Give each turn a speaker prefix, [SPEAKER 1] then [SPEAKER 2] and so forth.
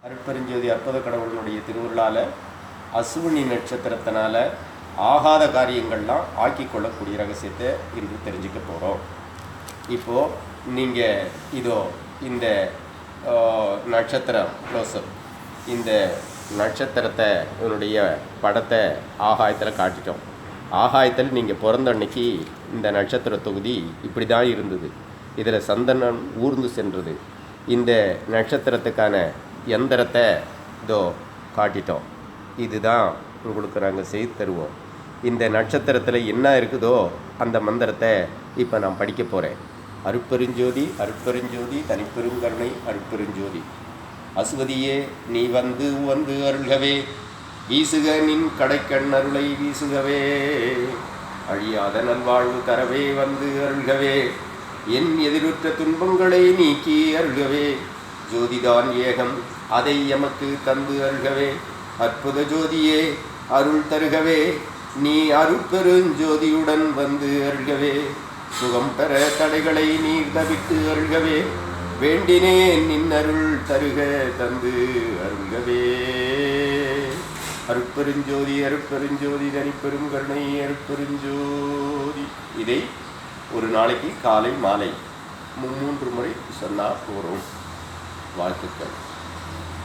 [SPEAKER 1] அருட்பெருஞ்சோதி அற்புத கடவுளினுடைய திருவுருளால் அசுவினி நட்சத்திரத்தினால ஆகாத காரியங்கள்லாம் ஆக்கி கொள்ளக்கூடிய ரகசியத்தை இன்று தெரிஞ்சுக்க போகிறோம். இப்போது நீங்கள் இதோ இந்த நட்சத்திரம் க்ளோஸ்அப், இந்த நட்சத்திரத்தை இதனுடைய படத்தை ஆகாயத்தில் காட்டிட்டோம். ஆகாயத்தில் நீங்கள் பிறந்த அன்னைக்கு இந்த நட்சத்திர தொகுதி இப்படி தான் இருந்தது. இதில் சந்தனம் ஊர்ந்து சென்றது. இந்த நட்சத்திரத்துக்கான எந்திரத்தை இதோ காட்டிட்டோம். இதுதான் உங்களுக்கு நாங்கள் செய்து தருவோம். இந்த நட்சத்திரத்தில் என்ன இருக்குதோ அந்த மந்திரத்தை இப்போ நான் படிக்க போகிறேன். அருட்பெருஞ்சோதி அருட்பெருஞ்சோதி தனிப்பெருங்கருணை அருட்பெருஞ்சோதி. அசுவதியே நீ வந்து வந்து அருள்கவே, வீசுக நின் கடைக்கண் அருளை வீசுகவே, அழியாத நல்வாழ்வு தரவே வந்து அருள்கவே, என் எதிருற்ற துன்பங்களை நீக்கி அருள்கவே, ஜோதிதான் ஏகம் அதை எமக்கு தந்து அருள்கவே, அற்புத ஜோதியே அருள் தருகவே, நீ அருட்பெருஞ்சோதியுடன் வந்து அருள்கவே, சுகம் பெற தடைகளை நீர் தவித்து அருள்கவே, வேண்டினேன் நின் அருள் தருக தந்து அருள்கவே. அருட்பெருஞ்சோதி அருட்பெருஞ்சோதி தனிப்பெரும் கருணை அருட்பெருஞ்சோதி. இதை ஒரு நாளைக்கு காலை மாலை 3 முறை சொன்னால் போகிறோம். வாழ்த்துக்கள்.